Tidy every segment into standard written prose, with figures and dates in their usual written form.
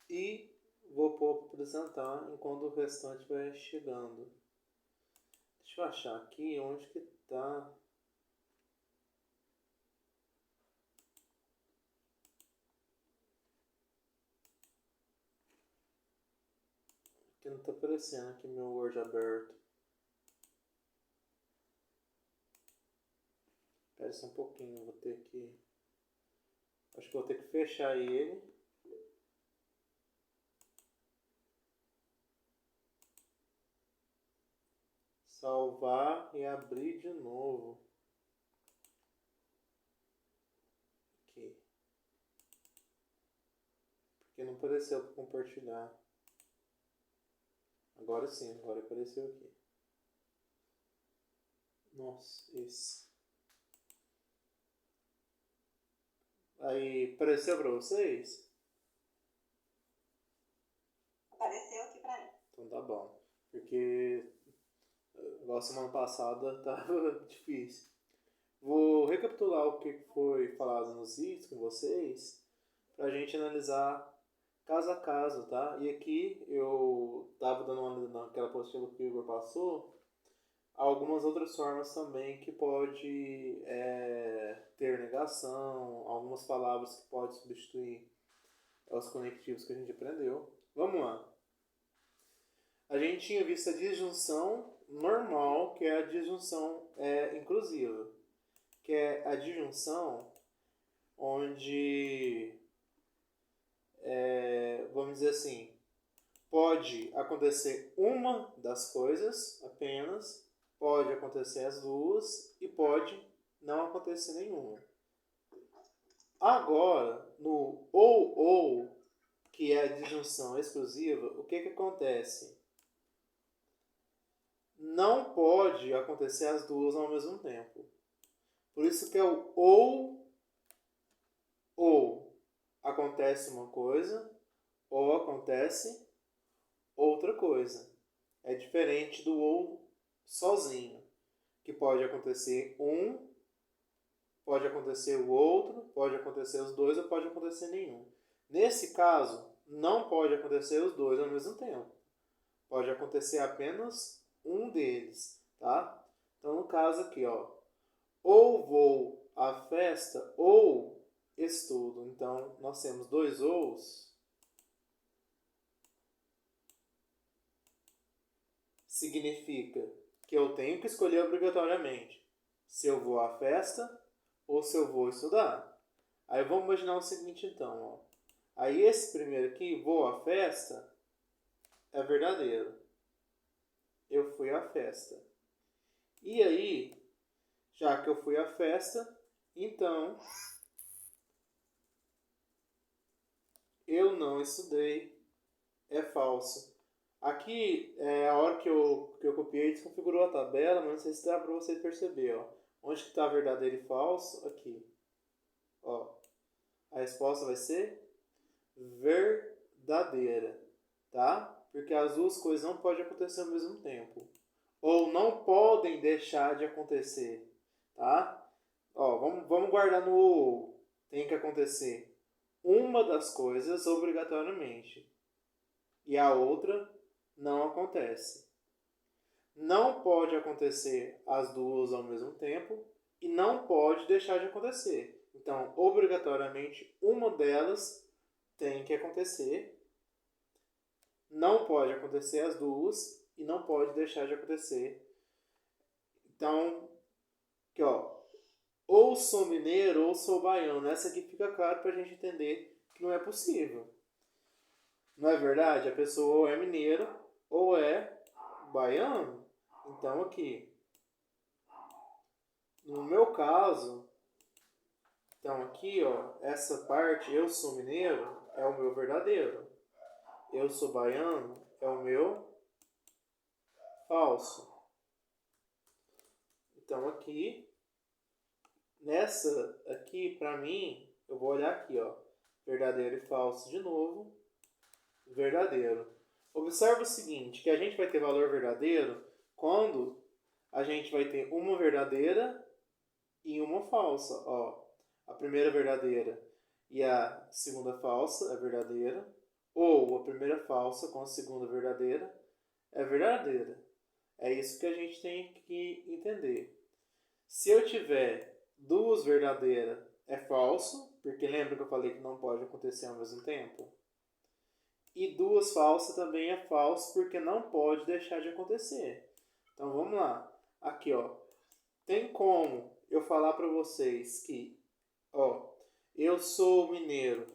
e vou pôr para apresentar enquanto o restante vai chegando. Deixa eu achar aqui onde que tá. Que não tá aparecendo aqui meu Word aberto. Espera só um pouquinho, vou ter que... Acho que vou ter que fechar ele. Salvar e abrir de novo. Aqui. Porque não apareceu para compartilhar. Agora sim, agora apareceu aqui. Nossa, esse. Aí, apareceu para vocês? Apareceu aqui para mim. Então tá bom. Porque igual semana passada tava difícil. Vou recapitular o que foi falado nos vídeos com vocês pra gente analisar caso a caso, tá? E aqui eu tava dando uma olhada naquela apostila que o Igor passou, algumas outras formas também que pode ter negação, algumas palavras que pode substituir os conectivos que a gente aprendeu. Vamos lá. A gente tinha visto a disjunção normal, que é a disjunção inclusiva, que é a disjunção onde, vamos dizer assim, pode acontecer uma das coisas apenas, pode acontecer as duas e pode não acontecer nenhuma. Agora, no ou, que é a disjunção exclusiva, o que acontece? Não pode acontecer as duas ao mesmo tempo. Por isso que é o ou acontece uma coisa ou acontece outra coisa. É diferente do ou sozinho, que pode acontecer um, pode acontecer o outro, pode acontecer os dois ou pode acontecer nenhum. Nesse caso, não pode acontecer os dois ao mesmo tempo. Pode acontecer apenas um deles, tá? Então, no caso aqui, ó, ou vou à festa ou estudo. Então, nós temos dois ous. Significa que eu tenho que escolher obrigatoriamente se eu vou à festa ou se eu vou estudar. Aí vamos imaginar o seguinte então, ó. Aí esse primeiro aqui, vou à festa, é verdadeiro. Eu fui à festa. E aí, já que eu fui à festa, então eu não estudei, é falso. Aqui, a hora que eu copiei, desconfigurou a tabela, mas não sei se dá para você perceber. Ó. Onde que está verdadeiro e falso? Aqui. Ó. A resposta vai ser verdadeira, tá? Porque as duas coisas não podem acontecer ao mesmo tempo. Ou não podem deixar de acontecer, tá? Ó, vamos guardar no ou. Tem que acontecer uma das coisas obrigatoriamente. E a outra não acontece. Não pode acontecer as duas ao mesmo tempo e não pode deixar de acontecer. Então, obrigatoriamente, uma delas tem que acontecer. Não pode acontecer as duas e não pode deixar de acontecer. Então, aqui, ó, ou sou mineiro ou sou baiano. Essa aqui fica claro para a gente entender que não é possível. Não é verdade? A pessoa ou é mineiro ou é baiano. Então aqui, no meu caso, então aqui, ó, essa parte, eu sou mineiro, é o meu verdadeiro. Eu sou baiano, é o meu falso. Então aqui, nessa aqui, pra mim, eu vou olhar aqui, ó, verdadeiro e falso de novo, verdadeiro. Observa o seguinte, que a gente vai ter valor verdadeiro quando a gente vai ter uma verdadeira e uma falsa. Ó, a primeira verdadeira e a segunda falsa é verdadeira, ou a primeira falsa com a segunda verdadeira é verdadeira. É isso que a gente tem que entender. Se eu tiver duas verdadeiras, é falso, porque lembra que eu falei que não pode acontecer ao mesmo tempo? E duas falsas também é falso, porque não pode deixar de acontecer. Então vamos lá. Aqui, ó. Tem como eu falar para vocês que, ó, eu sou mineiro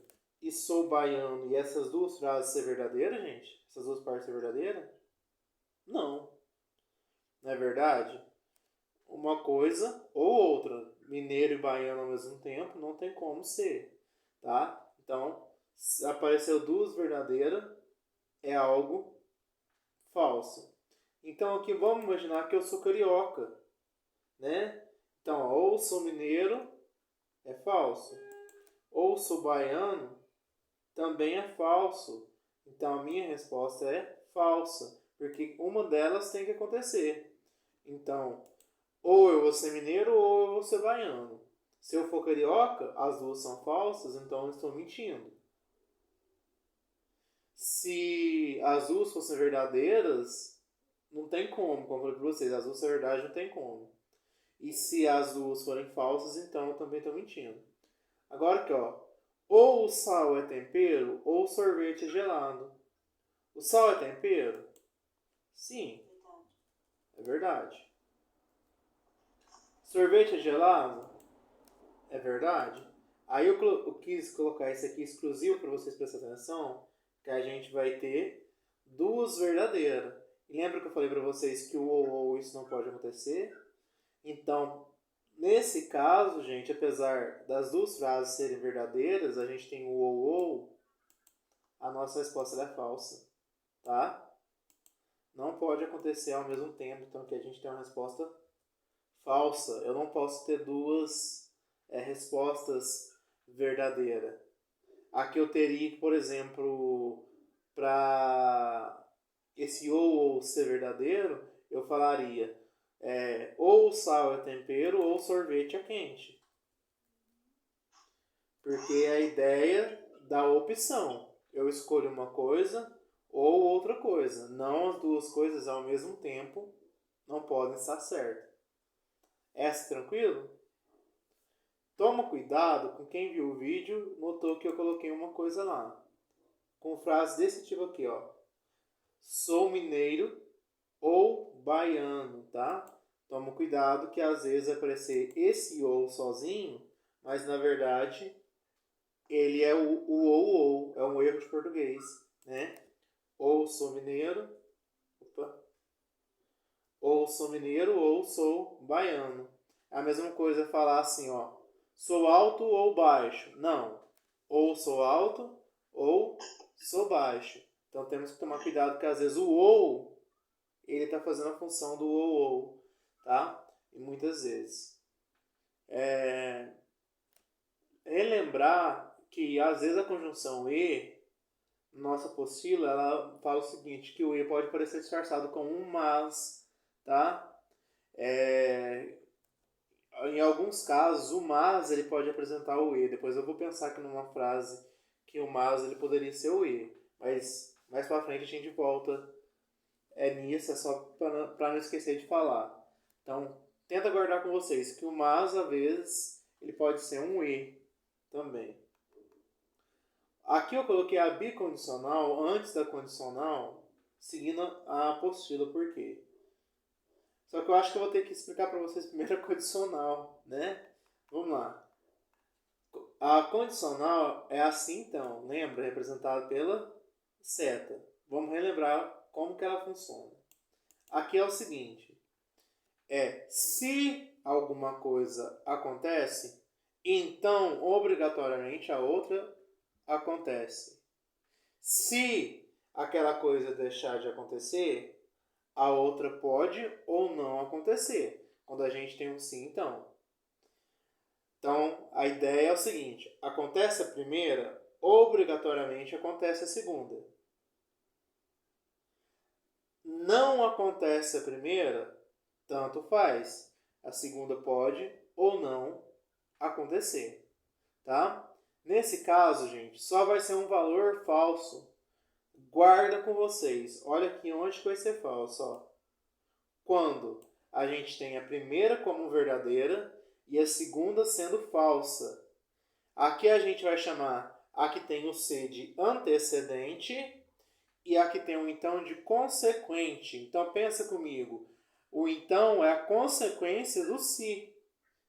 e sou baiano e essas duas frases ser verdadeiras, gente? Essas duas partes ser verdadeiras? Não. Não é verdade? Uma coisa ou outra. Mineiro e baiano ao mesmo tempo não tem como ser, tá? Então, se apareceu duas verdadeiras, é algo falso. Então aqui vamos imaginar que eu sou carioca, né? Então, ou sou mineiro, é falso. Ou sou baiano, também é falso. Então a minha resposta é falsa, porque uma delas tem que acontecer. Então, ou eu vou ser mineiro ou eu vou ser baiano. Se eu for carioca, as duas são falsas, então eu estou mentindo. Se as duas fossem verdadeiras, não tem como eu falei para vocês, as duas são verdade, não tem como. E se as duas forem falsas, então eu também estou mentindo. Agora aqui, ó. Ou o sal é tempero, ou o sorvete é gelado. O sal é tempero? Sim, é verdade. Sorvete é gelado? É verdade. Aí eu quis colocar esse aqui exclusivo para vocês prestarem atenção, que a gente vai ter duas verdadeiras. E lembra que eu falei para vocês que o ou isso não pode acontecer? Então, nesse caso, gente, apesar das duas frases serem verdadeiras, a gente tem o ou, a nossa resposta é falsa, tá? Não pode acontecer ao mesmo tempo, então que a gente tem uma resposta falsa. Eu não posso ter duas respostas verdadeiras. Aqui eu teria, por exemplo, para esse ou ser verdadeiro, eu falaria ou o sal é tempero ou o sorvete é quente. Porque é a ideia da opção. Eu escolho uma coisa ou outra coisa. Não as duas coisas ao mesmo tempo não podem estar certas. Essa tranquilo? Toma cuidado com quem viu o vídeo, notou que eu coloquei uma coisa lá. Com frase desse tipo aqui, ó. Sou mineiro ou baiano, tá? Toma cuidado que às vezes vai aparecer esse ou sozinho, mas na verdade ele é o ou, é um erro de português, né? Ou sou mineiro, ou sou mineiro ou sou baiano. É a mesma coisa falar assim, ó, sou alto ou baixo. Não, ou sou alto ou sou baixo. Então temos que tomar cuidado que às vezes o ou ele está fazendo a função do ou, tá? E muitas vezes. Relembrar que às vezes a conjunção e, nossa apostila, ela fala o seguinte, que o e pode parecer disfarçado com um mas, tá? Em alguns casos, o mas ele pode apresentar o e. Depois eu vou pensar aqui numa frase que o mas ele poderia ser o e. Mas mais pra frente a gente volta nisso, é só para não esquecer de falar. Então, tenta guardar com vocês que o mas, às vezes, ele pode ser um e também. Aqui eu coloquei a bicondicional antes da condicional, seguindo a apostila, por quê? Só que eu acho que eu vou ter que explicar para vocês primeiro a condicional, né? Vamos lá. A condicional é assim, então, lembra? Representada pela seta. Vamos relembrar como que ela funciona. Aqui é o seguinte. Se alguma coisa acontece, então obrigatoriamente a outra acontece. Se aquela coisa deixar de acontecer, a outra pode ou não acontecer. Quando a gente tem um sim, então. Então, a ideia é o seguinte. Acontece a primeira, obrigatoriamente acontece a segunda. Não acontece a primeira, tanto faz. A segunda pode ou não acontecer. Tá? Nesse caso, gente, só vai ser um valor falso. Guarda com vocês. Olha aqui onde que vai ser falso. Ó. Quando a gente tem a primeira como verdadeira e a segunda sendo falsa. Aqui a gente vai chamar a que tem o C de antecedente e a que tem o então de consequente. Então pensa comigo. O então é a consequência do se.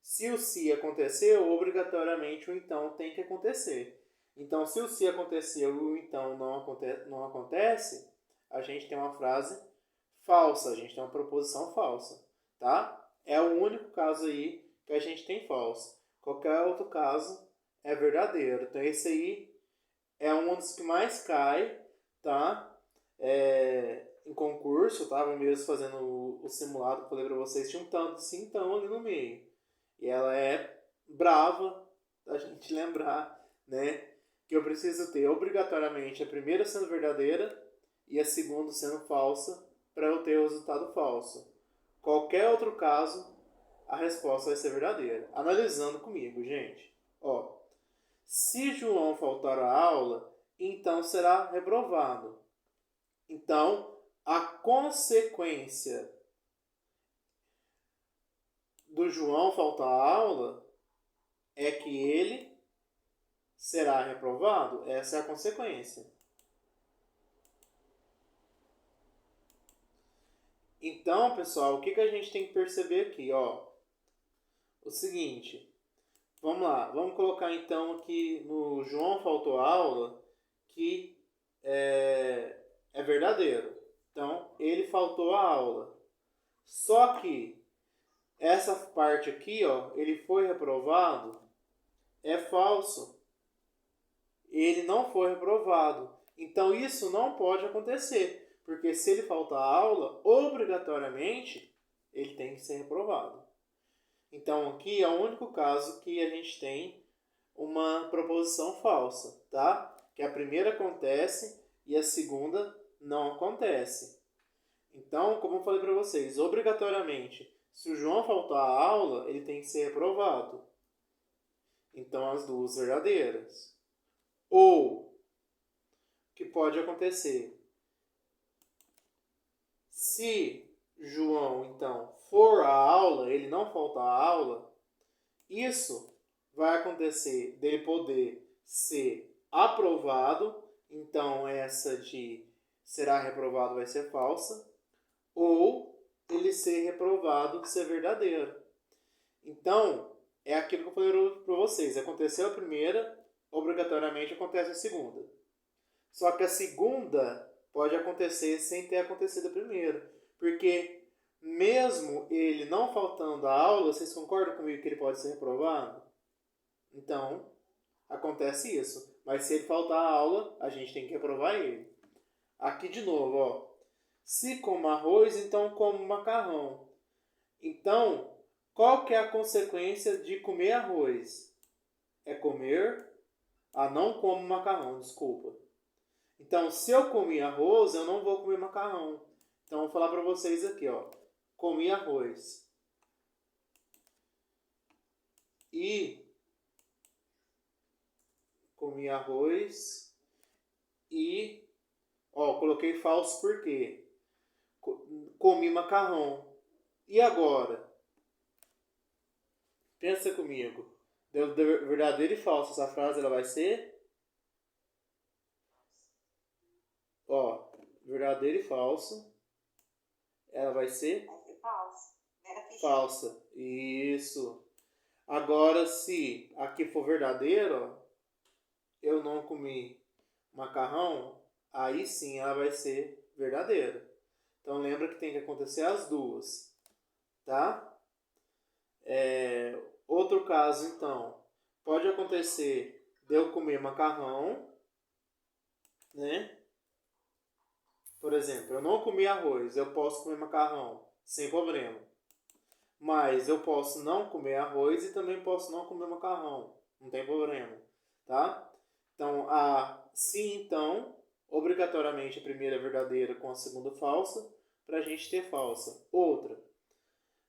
Se o se aconteceu, obrigatoriamente o então tem que acontecer. Então, se o se aconteceu e o então não acontece, a gente tem uma frase falsa, a gente tem uma proposição falsa, tá? É o único caso aí que a gente tem falso. Qualquer outro caso é verdadeiro. Então, esse aí é um dos que mais cai, tá? Em concurso, tava mesmo fazendo o simulado que eu falei pra vocês, tinha um tanto de sim então ali no meio. E ela é brava a gente lembrar, né? Que eu preciso ter obrigatoriamente a primeira sendo verdadeira e a segunda sendo falsa para eu ter o resultado falso. Qualquer outro caso, a resposta vai ser verdadeira. Analisando comigo, gente. Ó, se João faltar a aula, então será reprovado. Então, a consequência do João faltar a aula é que ele será reprovado. Essa é a consequência. Então, pessoal, o que a gente tem que perceber aqui? Ó, o seguinte, vamos lá, vamos colocar então aqui no João faltou a aula que é verdadeiro. Então, ele faltou a aula. Só que essa parte aqui, ó, ele foi reprovado, é falso. Ele não foi reprovado. Então, isso não pode acontecer, porque se ele faltar a aula, obrigatoriamente, ele tem que ser reprovado. Então, aqui é o único caso que a gente tem uma proposição falsa, tá? Que a primeira acontece e a segunda não acontece. Então, como eu falei para vocês, obrigatoriamente, se o João faltar a aula, ele tem que ser reprovado. Então, as duas verdadeiras. Ou, o que pode acontecer? Se João, então, for à aula, ele não faltar à aula, isso vai acontecer dele poder ser aprovado, então essa de será reprovado vai ser falsa, ou ele ser reprovado ser verdadeiro. Então, é aquilo que eu falei para vocês. Aconteceu a primeira, obrigatoriamente acontece a segunda. Só que a segunda pode acontecer sem ter acontecido a primeira. Porque mesmo ele não faltando a aula, vocês concordam comigo que ele pode ser reprovado? Então, acontece isso. Mas se ele faltar a aula, a gente tem que reprovar ele. Aqui de novo, ó. Se como arroz, então como macarrão. Então, qual que é a consequência de comer arroz? É comer... não como macarrão, desculpa. Então, se eu comi arroz, eu não vou comer macarrão. Então, vou falar para vocês aqui, ó. Comi arroz. Comi arroz e... coloquei falso por quê? Comi macarrão. E agora? Pensa comigo. Deu verdadeiro e falso. Essa frase ela vai ser... verdadeiro e falso. Ela vai ser... Vai ser falso. Falsa. Isso. Agora, se aqui for verdadeiro, eu não comi macarrão, aí sim ela vai ser verdadeira. Então, lembra que tem que acontecer as duas. Tá? Outro caso, então. Pode acontecer de eu comer macarrão, né? Por exemplo, eu não comi arroz, eu posso comer macarrão, sem problema. Mas eu posso não comer arroz e também posso não comer macarrão, não tem problema, tá? Então, se então, obrigatoriamente a primeira é verdadeira com a segunda falsa, para a gente ter falsa. Outra,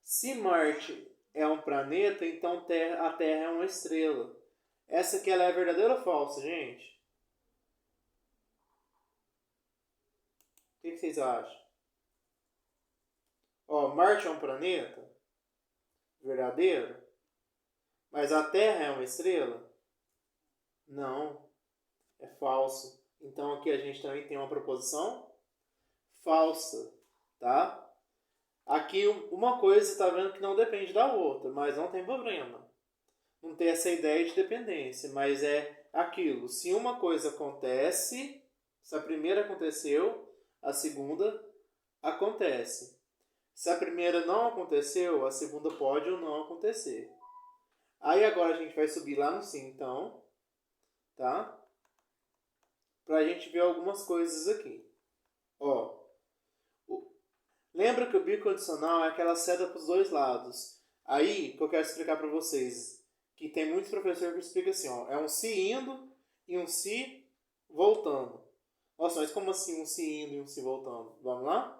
se Marte é um planeta, então a Terra é uma estrela. Essa aqui ela é verdadeira ou falsa, gente? O que vocês acham? Ó, Marte é um planeta? Verdadeiro? Mas a Terra é uma estrela? Não, é falso. Então aqui a gente também tem uma proposição falsa, tá? Aqui uma coisa está vendo que não depende da outra, mas não tem problema. Não tem essa ideia de dependência, mas é aquilo. Se uma coisa acontece, se a primeira aconteceu, a segunda acontece. Se a primeira não aconteceu, a segunda pode ou não acontecer. Aí agora a gente vai subir lá no sim, então, tá? Pra gente ver algumas coisas aqui. Ó, lembra que o bicondicional é aquela seta para os dois lados. Aí, que eu quero explicar para vocês, que tem muitos professores que explicam assim, ó, é um se indo e um se voltando. Nossa, mas como assim um se indo e um se voltando? Vamos lá?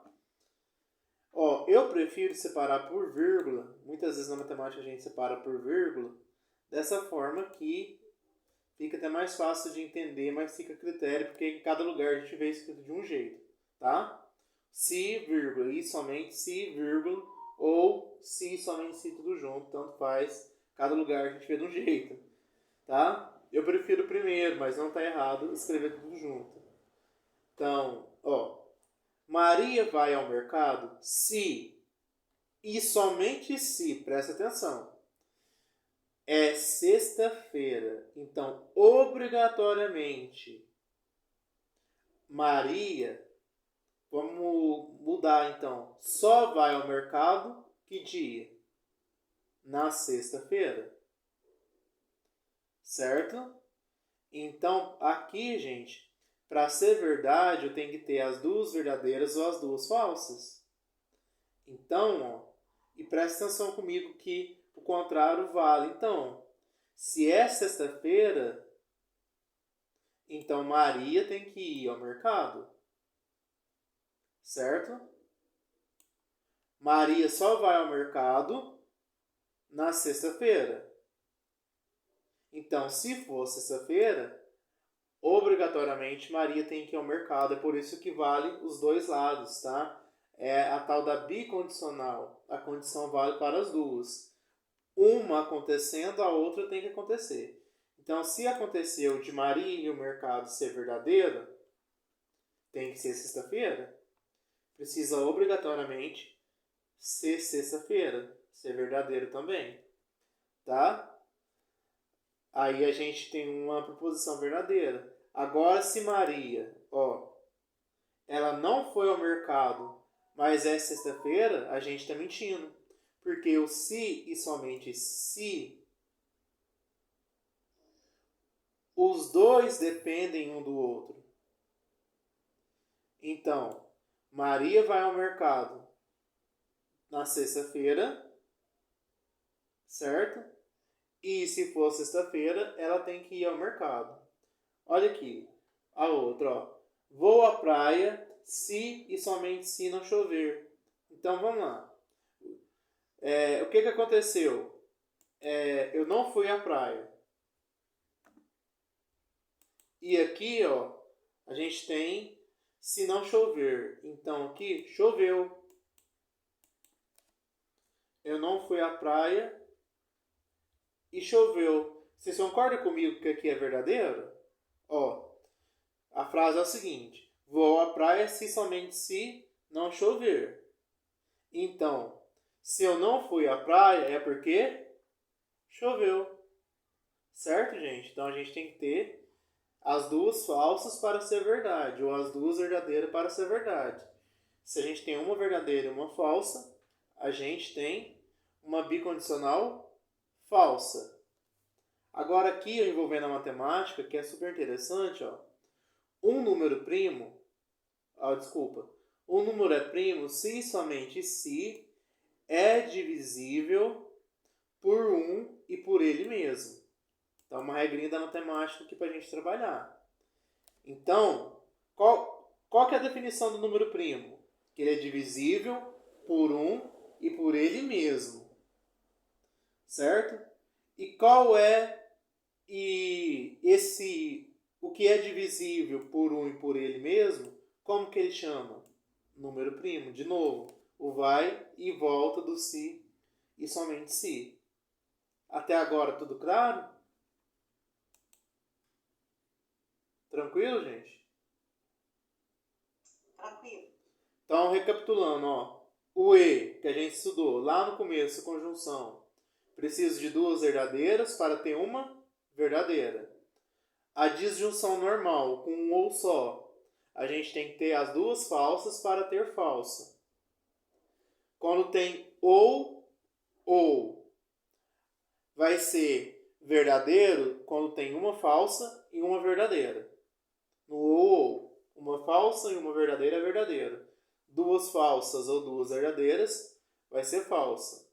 Ó, eu prefiro separar por vírgula. Muitas vezes na matemática a gente separa por vírgula. Dessa forma que fica até mais fácil de entender, mas fica a critério, porque em cada lugar a gente vê escrito de um jeito, tá? Se, vírgula, e somente se, vírgula, ou se, somente se, tudo junto, tanto faz. Cada lugar a gente vê de um jeito, tá? Eu prefiro o primeiro, mas não tá errado escrever tudo junto. Então, ó, Maria vai ao mercado se, e somente se, presta atenção, é sexta-feira. Então, obrigatoriamente, Maria, vamos mudar então, só vai ao mercado que dia? Na sexta-feira. Certo? Então, aqui, gente, para ser verdade, eu tenho que ter as duas verdadeiras ou as duas falsas. Então, ó, e presta atenção comigo que o contrário vale. Então, se é sexta-feira, então Maria tem que ir ao mercado. Certo? Maria só vai ao mercado na sexta-feira. Então, se for sexta-feira, obrigatoriamente Maria tem que ir ao mercado. É por isso que vale os dois lados, tá? É a tal da bicondicional. A condição vale para as duas. Uma acontecendo, a outra tem que acontecer. Então, se aconteceu de Maria ir ao mercado ser verdadeiro, tem que ser sexta-feira. Precisa obrigatoriamente ser sexta-feira. Ser verdadeiro também. Tá? Aí a gente tem uma proposição verdadeira. Agora, se Maria, ó, ela não foi ao mercado, mas é sexta-feira, a gente está mentindo. Porque o se e somente se, os dois dependem um do outro. Então, Maria vai ao mercado na sexta-feira, certo? E se for sexta-feira, ela tem que ir ao mercado. Olha aqui, a outra, ó. Vou à praia se e somente se não chover. Então, vamos lá. O que aconteceu? Eu não fui à praia. E aqui, ó, a gente tem se não chover. Então, aqui, choveu. Eu não fui à praia e choveu. Vocês concordam comigo que aqui é verdadeiro? Ó, a frase é a seguinte. Vou à praia se somente se não chover. Então, se eu não fui à praia é porque choveu. Certo, gente? Então a gente tem que ter as duas falsas para ser verdade, ou as duas verdadeiras para ser verdade. Se a gente tem uma verdadeira e uma falsa, a gente tem uma bicondicional falsa. Agora aqui, envolvendo a matemática, que é super interessante, ó, um número primo, um número é primo se e somente se é divisível por 1 e por ele mesmo. Então, uma regrinha da matemática aqui para a gente trabalhar. Então, qual que é a definição do número primo? Que ele é divisível por 1 e por ele mesmo. Certo? E qual é E o que é divisível por 1 e por ele mesmo, como que ele chama? Número primo. De novo, o vai e volta do se e somente se. Até agora tudo claro? Tranquilo, gente? Tranquilo. Então, recapitulando, ó, o E, que a gente estudou lá no começo, conjunção, preciso de duas verdadeiras para ter uma verdadeira. A disjunção normal, com um ou só, a gente tem que ter as duas falsas para ter falsa. Quando tem ou, vai ser verdadeiro quando tem uma falsa e uma verdadeira. No ou, uma falsa e uma verdadeira é verdadeira. Duas falsas ou duas verdadeiras vai ser falsa.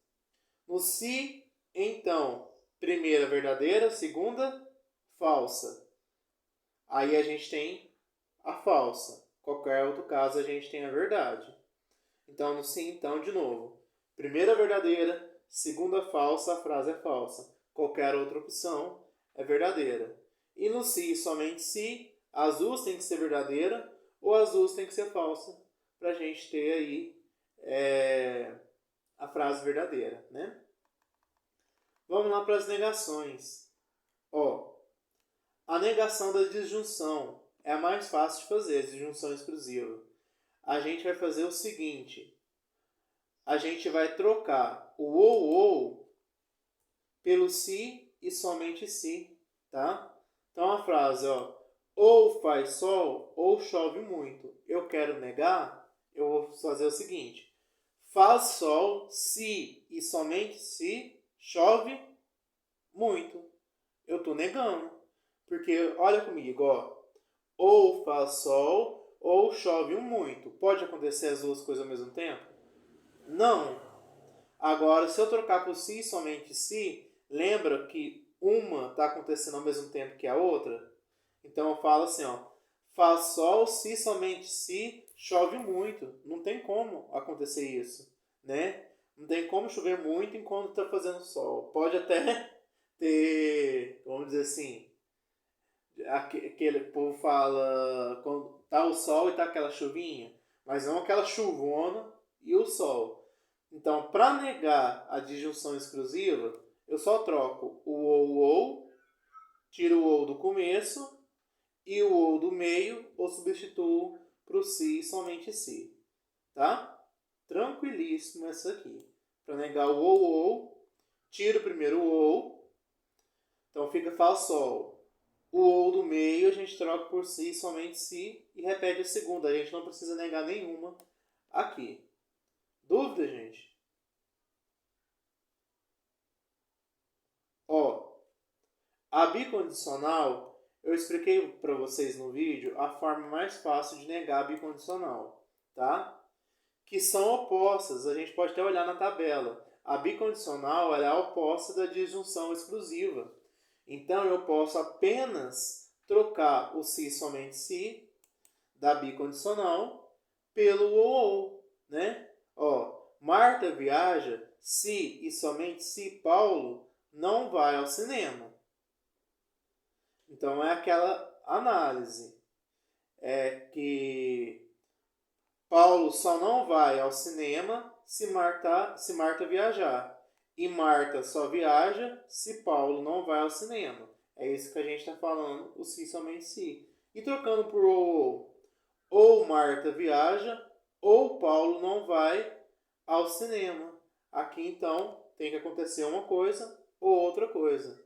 No se, então, primeira verdadeira, segunda falsa. Aí a gente tem a falsa. Qualquer outro caso a gente tem a verdade. Então, no se, então, de novo. Primeira verdadeira, segunda falsa, a frase é falsa. Qualquer outra opção é verdadeira. E no se, somente se, as duas tem que ser verdadeira ou as duas tem que ser falsa para a gente ter aí a frase verdadeira, né? Vamos lá para as negações. Ó, a negação da disjunção é a mais fácil de fazer, a disjunção exclusiva. A gente vai fazer o seguinte: a gente vai trocar o ou pelo se e somente se, tá? Então a frase, ó, ou faz sol ou chove muito. Eu quero negar, eu vou fazer o seguinte: faz sol se e somente se chove muito. Eu estou negando. Porque, olha comigo, ó. Ou faz sol ou chove muito. Pode acontecer as duas coisas ao mesmo tempo? Não. Agora, se eu trocar por si e somente se, lembra que uma está acontecendo ao mesmo tempo que a outra? Então eu falo assim, ó. Faz sol se somente se chove muito. Não tem como acontecer isso, né? Não tem como chover muito enquanto está fazendo sol. Pode até ter, vamos dizer assim, aquele povo fala quando tá o sol e tá aquela chuvinha, mas não aquela chuvona e o sol. Então, para negar a disjunção exclusiva, eu só troco o ou, tiro o ou do começo e o ou do meio, ou substituo para o se somente se. Tá? Tranquilíssimo essa aqui. Para negar o ou, tiro primeiro o ou, então fica fá sol. O ou do meio a gente troca por si, somente si, e repete a segunda. A gente não precisa negar nenhuma aqui. Dúvida, gente? Ó, a bicondicional, eu expliquei para vocês no vídeo a forma mais fácil de negar a bicondicional, tá? Que são opostas, a gente pode até olhar na tabela. A bicondicional ela é a oposta da disjunção exclusiva. Então, eu posso apenas trocar o se somente se da bicondicional pelo ou, né? Ó, Marta viaja se e somente se Paulo não vai ao cinema. Então, é aquela análise que Paulo só não vai ao cinema se Marta viajar. E Marta só viaja se Paulo não vai ao cinema. É isso que a gente está falando, o se somente se. E trocando por ou Marta viaja, ou Paulo não vai ao cinema. Aqui então tem que acontecer uma coisa ou outra coisa.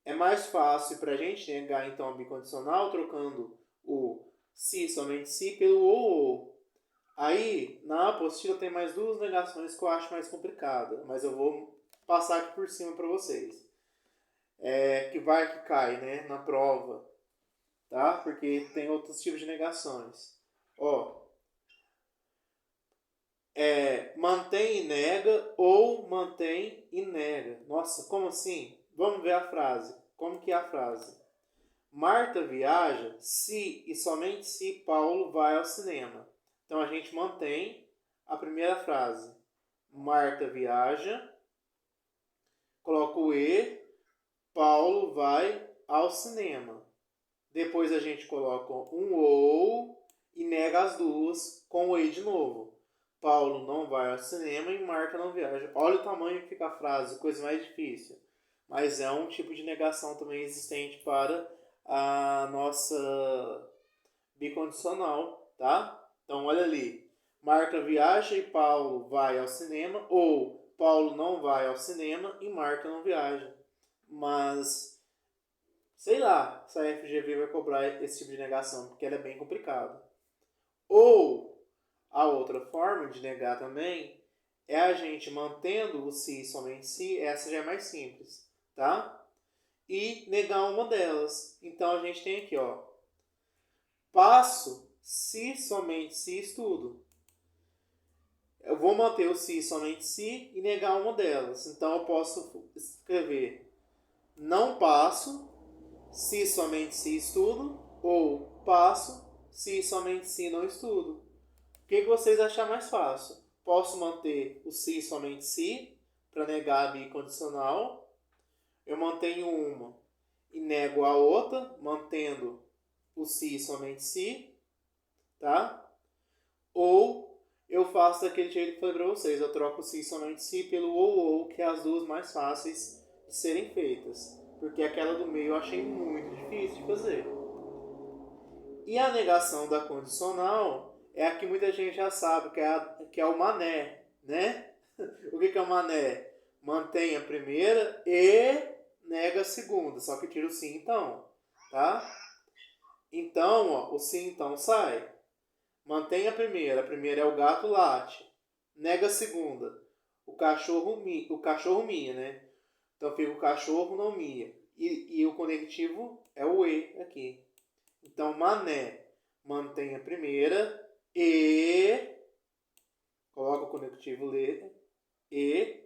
É mais fácil para a gente negar então a bicondicional trocando o se somente se pelo ou. Aí, na apostila tem mais duas negações que eu acho mais complicada, mas eu vou passar aqui por cima para vocês. Que vai que cai, né, na prova, tá? Porque tem outros tipos de negações. Ó, mantém e nega ou mantém e nega. Nossa, como assim? Vamos ver a frase. Como que é a frase? Marta viaja se e somente se Paulo vai ao cinema. Então a gente mantém a primeira frase. Marta viaja, coloca o e, Paulo vai ao cinema. Depois a gente coloca um ou e nega as duas com o e de novo. Paulo não vai ao cinema e Marta não viaja. Olha o tamanho que fica a frase, coisa mais difícil. Mas é um tipo de negação também existente para a nossa bicondicional, tá? Então olha ali. Marta viaja e Paulo vai ao cinema, ou Paulo não vai ao cinema e Marta não viaja. Mas sei lá se a FGV vai cobrar esse tipo de negação, porque ela é bem complicada. Ou a outra forma de negar também é a gente mantendo o se somente se, essa já é mais simples, tá? E negar uma delas. Então a gente tem aqui, ó, passo se somente se estudo. Eu vou manter o se somente se e negar uma delas. Então eu posso escrever não passo se somente se estudo ou passo se somente se não estudo. O que vocês acham mais fácil? Posso manter o se somente se para negar a bicondicional. Eu mantenho uma e nego a outra, mantendo o se somente se, tá? Ou eu faço daquele jeito que eu falei para vocês, eu troco o se somente se pelo ou, que é as duas mais fáceis de serem feitas. Porque aquela do meio eu achei muito difícil de fazer. E a negação da condicional é a que muita gente já sabe, que é o mané, né? O que é o mané? Mantém a primeira e nega a segunda, só que tira o sim então, tá? Então, ó, o sim então sai. Mantém a primeira é o gato late. Nega a segunda, o cachorro mia, né? Então fica o cachorro não mia. E o conectivo é o e aqui. Então, mané, mantém a primeira e coloca o conectivo e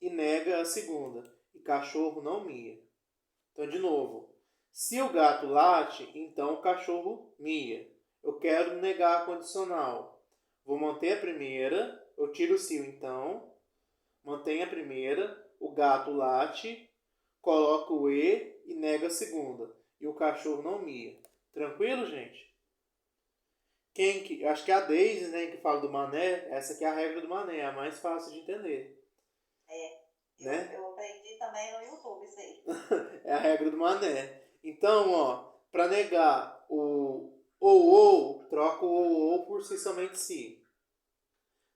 nega a segunda. E cachorro não mia. Então, de novo, se o gato late, então o cachorro mia. Eu quero negar a condicional. Vou manter a primeira, eu tiro o se então, mantenho a primeira, o gato late, coloco o e nega a segunda. E o cachorro não mia. Tranquilo, gente? Acho que é a Daisy, né, que fala do mané. Essa aqui é a regra do mané, é a mais fácil de entender. Né? Eu aprendi também no YouTube isso aí. É a regra do mané. Então, ó, para negar o ou, troca o ou por si somente si.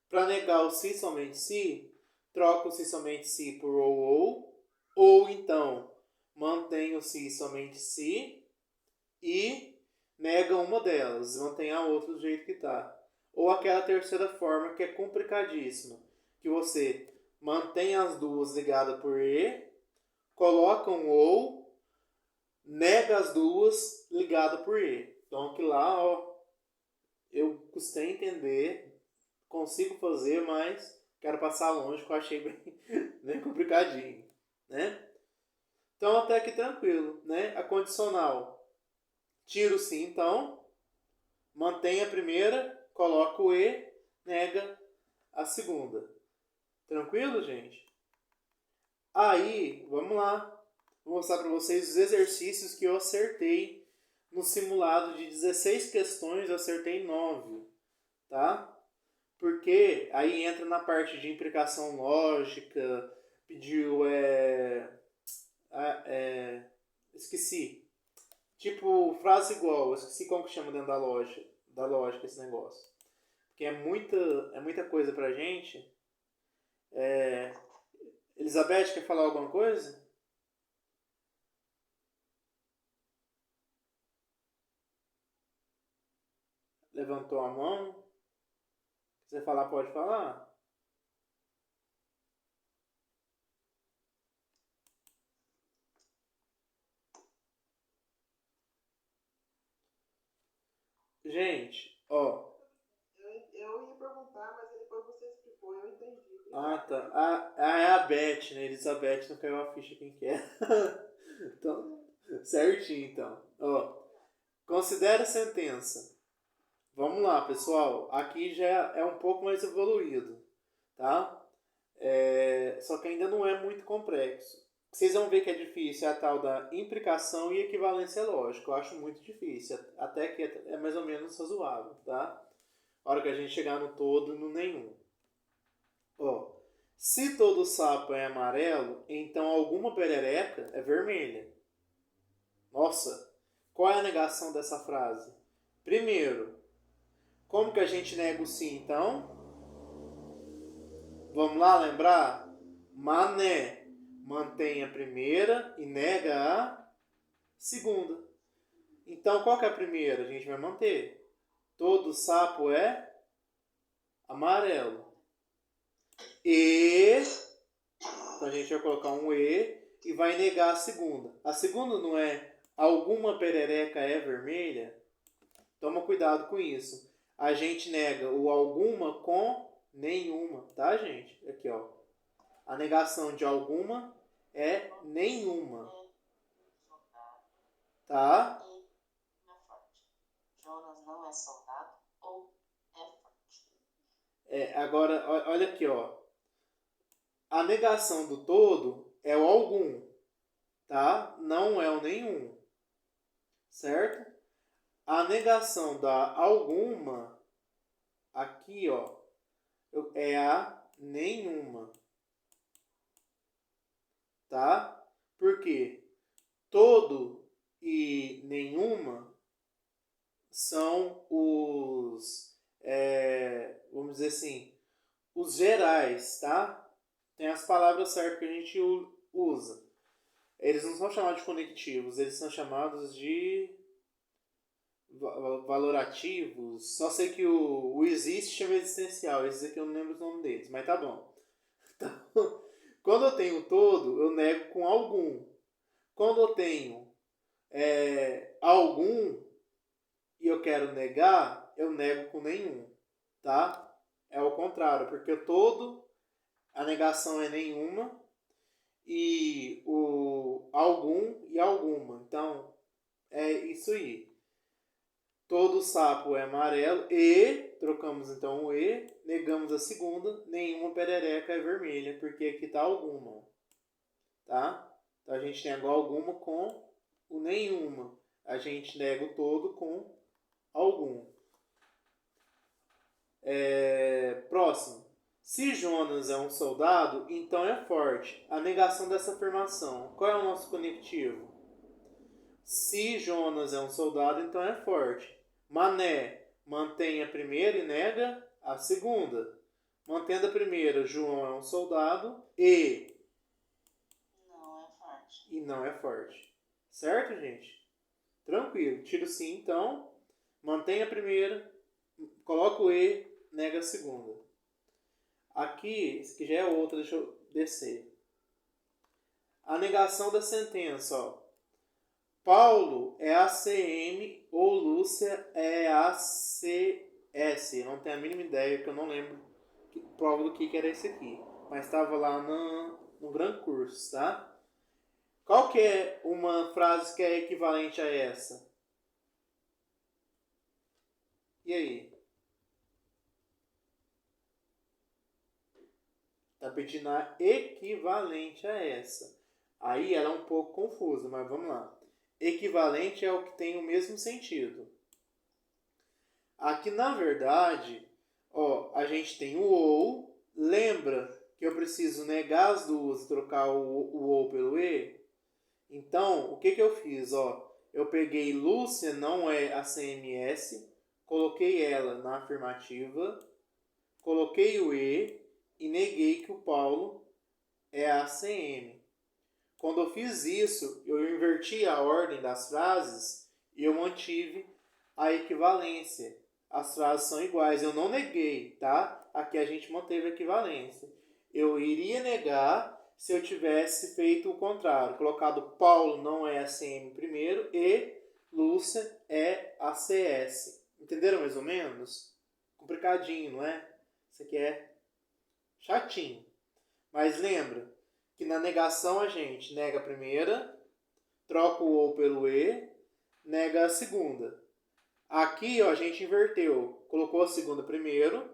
Para negar o si somente si, troca o si somente si por ou então mantém o si somente si e nega uma delas, mantém a outra do jeito que está. Ou aquela terceira forma que é complicadíssima, que você mantém as duas ligadas por e, coloca um ou, nega as duas ligadas por e. Então aqui lá, ó, eu custei entender, consigo fazer, mas quero passar longe, que eu achei bem complicadinho, né? Então até que tranquilo, né? A condicional, tiro sim então, mantém a primeira, coloca o e, nega a segunda. Tranquilo, gente? Aí, vamos lá. Vou mostrar para vocês os exercícios que eu acertei no simulado de 16 questões, eu acertei 9, tá? Porque aí entra na parte de implicação lógica, pediu, esqueci. Tipo, frase igual, eu esqueci como que chama dentro da lógica esse negócio. Porque é muita coisa pra gente. Elizabeth, quer falar alguma coisa? Levantou a mão. Se quiser falar, pode falar. Gente, ó. Eu ia perguntar, mas depois você explicou, eu entendi. Ah, tá. É a Beth, né? Elizabeth não caiu a ficha quem quer. Então, certinho, então. Ó, considera a sentença. Vamos lá, pessoal. Aqui já é um pouco mais evoluído, tá? Só que ainda não é muito complexo. vocês vão ver que é difícil é a tal da implicação e equivalência lógica. Eu acho muito difícil, até que é mais ou menos razoável, tá? A hora que a gente chegar no todo e no nenhum. Ó, se todo sapo é amarelo, então alguma perereca é vermelha. Nossa, qual é a negação dessa frase? Primeiro, como que a gente nega o sim, então? Vamos lá lembrar? Mané mantém a primeira e nega a segunda. Então, qual que é a primeira? A gente vai manter. Todo sapo é amarelo. E... Então, a gente vai colocar um e vai negar a segunda. A segunda não é alguma perereca é vermelha? Toma cuidado com isso. A gente nega o alguma com nenhuma, tá, gente? Aqui, ó. A negação de alguma é nenhuma. Tá? Jonas não é soldado ou é forte? Agora, olha aqui, ó. A negação do todo é o algum, tá? Não é o nenhum, certo? A negação da alguma, aqui, ó, é a nenhuma, tá? Por quê? Todo e nenhuma são os, vamos dizer assim, os gerais, tá? Tem as palavras certas que a gente usa. Eles não são chamados de conectivos, eles são chamados de valorativos. Só sei que o existe chama existencial. Esses aqui eu não lembro os nomes deles, mas tá bom. Então, quando eu tenho todo, eu nego com algum. Quando eu tenho algum e eu quero negar, eu nego com nenhum, tá? É o contrário, porque todo, a negação é nenhuma e o algum e alguma. Então, é isso aí. Todo sapo é amarelo e, trocamos então o e, negamos a segunda, nenhuma perereca é vermelha, porque aqui está alguma, tá? Então a gente nega o alguma com o nenhuma, a gente nega o todo com algum. Próximo. Se Jonas é um soldado, então é forte. A negação dessa afirmação. Qual é o nosso conectivo? Se Jonas é um soldado, então é forte. Mané mantém a primeira e nega a segunda. Mantendo a primeira, João é um soldado e não é forte. E não é forte. Certo, gente? Tranquilo. Tira o sim, então. Mantém a primeira, coloca o e, nega a segunda. Aqui, esse aqui já é outra, deixa eu descer. A negação da sentença, ó. Paulo é ACM ou Lúcia é ACS. Eu não tenho a mínima ideia, porque eu não lembro prova do que era esse aqui. Mas estava lá no Gran Curso, tá? Qual que é uma frase que é equivalente a essa? E aí? Tá pedindo a equivalente a essa. Aí ela é um pouco confusa, mas vamos lá. Equivalente é o que tem o mesmo sentido. Aqui, na verdade, ó, a gente tem o ou. Lembra que eu preciso negar as duas e trocar o ou pelo e? Então, o que eu fiz? Ó, eu peguei Lúcia, não é a CMS, coloquei ela na afirmativa, coloquei o e neguei que o Paulo é a ACM. Quando eu fiz isso, eu inverti a ordem das frases e eu mantive a equivalência. As frases são iguais. Eu não neguei, tá? Aqui a gente manteve a equivalência. Eu iria negar se eu tivesse feito o contrário. Colocado Paulo não é ACM primeiro e Lúcia é ACS. Entenderam mais ou menos? Complicadinho, não é? Isso aqui é chatinho. Mas lembra que na negação a gente nega a primeira, troca o ou pelo e, nega a segunda. Aqui ó, a gente inverteu. Colocou a segunda primeiro,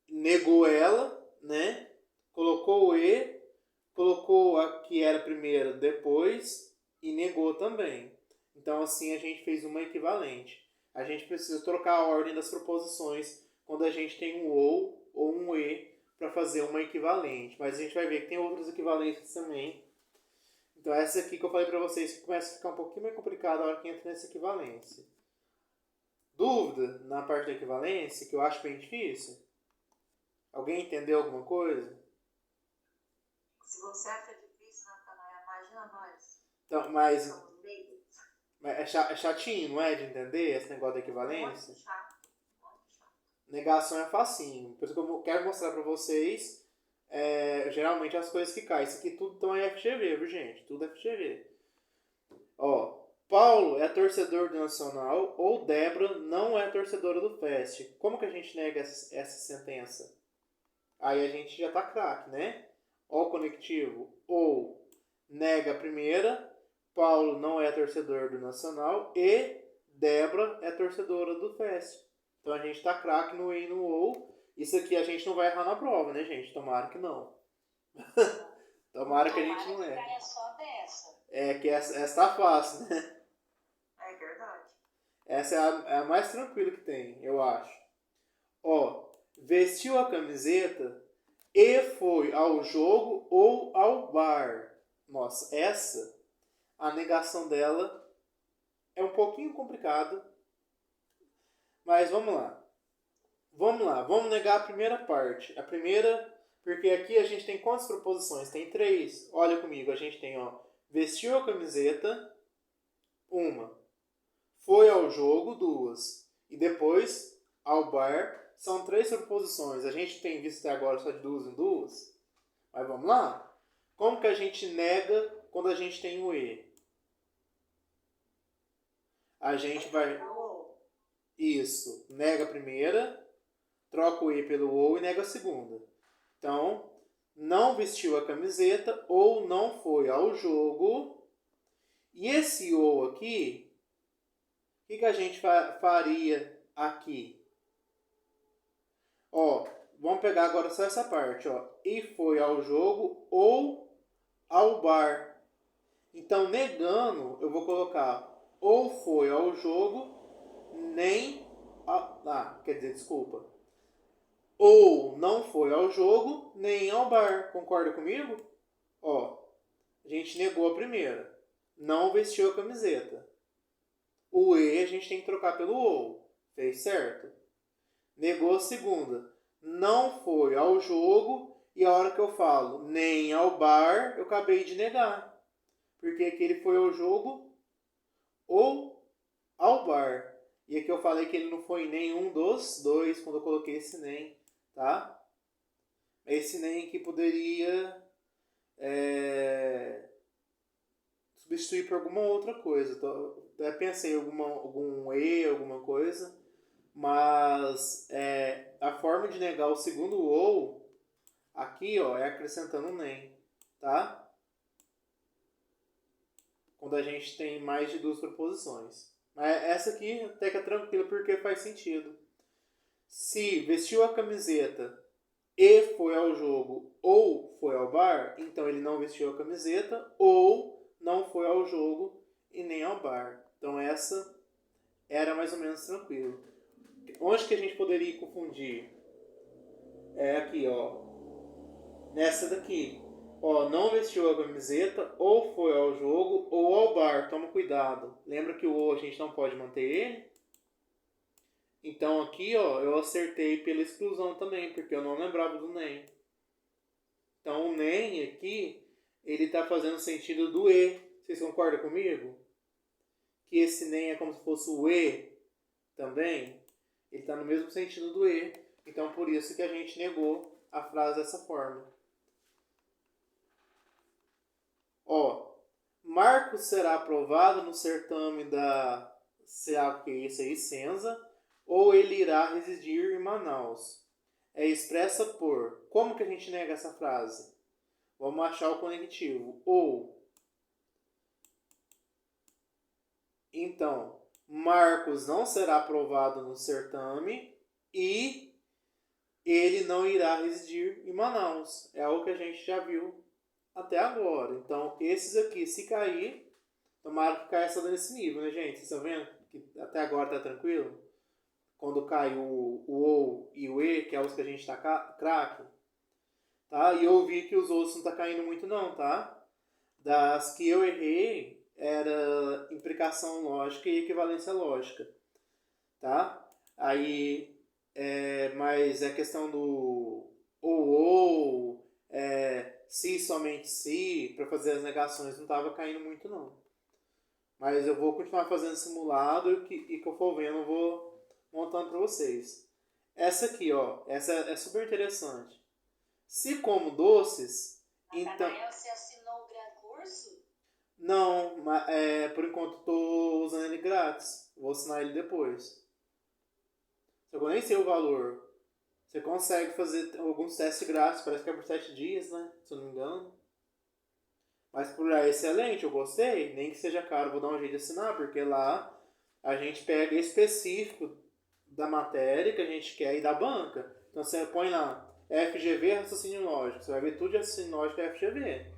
negou ela, né? Colocou o E, colocou a que era primeiro depois e negou também. Então, assim, a gente fez uma equivalente. A gente precisa trocar a ordem das proposições quando a gente tem um ou um E para fazer uma equivalente. Mas a gente vai ver que tem outras equivalências também. Então, essa aqui que eu falei para vocês que começa a ficar um pouquinho mais complicado a hora que entra nessa equivalência. Dúvida na parte da equivalência, que eu acho bem difícil? Alguém entendeu alguma coisa? Se você acha difícil, Natanael, imagina nós. Então, mas Somos leigos. é chatinho, não é, de entender esse negócio da equivalência? Muito chato. Muito chato. Negação é facinho. Por isso que eu quero mostrar para vocês, geralmente as coisas que caem. Isso aqui tudo então é FGV, viu, gente? Tudo é FGV. Ó, Paulo é torcedor do Nacional ou Débora não é torcedora do Fest. Como que a gente nega essa sentença? Aí a gente já tá craque, né? Ó o conectivo. Ou nega a primeira, Paulo não é torcedor do Nacional e Débora é torcedora do Fest. Então a gente tá craque no E e no OU. Isso aqui a gente não vai errar na prova, né, gente? Tomara que não. Tomara que a gente não erre. É só dessa. É que essa tá fácil, né? É verdade. Essa é a mais tranquila que tem, eu acho. Ó, vestiu a camiseta e foi ao jogo ou ao bar. Nossa, essa, a negação dela é um pouquinho complicado. Mas vamos lá. Vamos negar a primeira parte. A primeira, porque aqui a gente tem quantas proposições? Tem 3. Olha comigo, a gente tem, ó, vestiu a camiseta, 1. Foi ao jogo, 2. E depois, ao bar, são 3 proposições. A gente tem visto até agora só de 2 em 2. Mas vamos lá? Como que a gente nega quando a gente tem o E? A gente vai... Isso. Nega a primeira, troca o E pelo OU e nega a segunda. Então, não vestiu a camiseta ou não foi ao jogo. E esse OU aqui, o que a gente faria aqui? Ó, vamos pegar agora só essa parte, ó. E foi ao jogo ou ao bar. Então, negando, eu vou colocar ou foi ao jogo, nem... quer dizer, desculpa. Ou não foi ao jogo, nem ao bar. Concorda comigo? Ó, a gente negou a primeira. Não vestiu a camiseta. O E a gente tem que trocar pelo ou. Fez certo? Negou a segunda. Não foi ao jogo. E a hora que eu falo nem ao bar, eu acabei de negar. Porque aqui ele foi ao jogo ou ao bar. E aqui eu falei que ele não foi em nenhum dos dois quando eu coloquei esse nem. Tá? Esse nem aqui poderia substituir por alguma outra coisa. Até pensei em algum E, alguma coisa. Mas a forma de negar o segundo ou aqui, ó, é acrescentando um nem. Tá? Quando a gente tem mais de 2 proposições. Mas essa aqui até que é tranquila porque faz sentido. Se vestiu a camiseta e foi ao jogo ou foi ao bar, então ele não vestiu a camiseta ou não foi ao jogo e nem ao bar. Então essa era mais ou menos tranquilo. Onde que a gente poderia confundir? É aqui, ó. Nessa daqui. Ó, não vestiu a camiseta, ou foi ao jogo, ou ao bar. Toma cuidado. Lembra que o ou a gente não pode manter ele? Então aqui, ó, eu acertei pela exclusão também, porque eu não lembrava do nem. Então o nem aqui, ele está fazendo sentido do E. Vocês concordam comigo? Que esse nem é como se fosse o E também. Ele está no mesmo sentido do E. Então por isso que a gente negou a frase dessa forma. Ó, Marcos será aprovado no certame da CAQI Senza ou ele irá residir em Manaus. É expressa por... Como que a gente nega essa frase? Vamos achar o conectivo. Ou. Então, Marcos não será aprovado no certame e ele não irá residir em Manaus. É o que a gente já viu até agora. Então, esses aqui, se cair, tomara que caia só nesse nível, né, gente? Vocês estão vendo que até agora tá tranquilo? Quando cai o OU e o E, que é os que a gente tá craque, tá? E eu vi que os outros não tá caindo muito não, tá? Das que eu errei, era implicação lógica e equivalência lógica, tá? Aí, mas a questão do ou, se, somente se, para fazer as negações, não estava caindo muito não. Mas eu vou continuar fazendo simulado e que eu for vendo, eu vou montando para vocês. Essa aqui, ó, essa é super interessante. Se como doces, então... Natanael, você assinou o Gran Curso? Não, por enquanto estou usando ele grátis. Vou assinar ele depois. Só que eu nem sei o valor. Você consegue fazer alguns testes grátis, parece que é por 7 dias, né? Se eu não me engano. Mas por aí é excelente, eu gostei. Nem que seja caro, vou dar um jeito de assinar, porque lá a gente pega específico da matéria que a gente quer e da banca. Então você põe lá FGV raciocínio lógico. Você vai ver tudo de raciocínio lógico é FGV.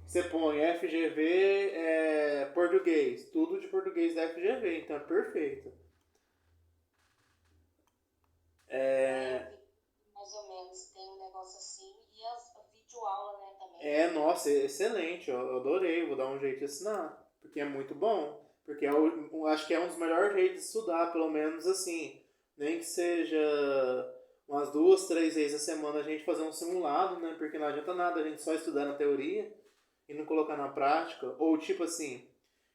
Você põe FGV português, tudo de português da FGV, então é perfeito. Mais ou menos, tem um negócio assim. E a videoaula, né, também. Nossa, excelente, eu adorei, vou dar um jeito de assinar, porque é muito bom. Porque acho que é um dos melhores jeitos de estudar, pelo menos assim. Nem que seja umas 2, 3 vezes a semana a gente fazer um simulado, né? Porque não adianta nada a gente só estudar na teoria e não colocar na prática. Ou tipo assim,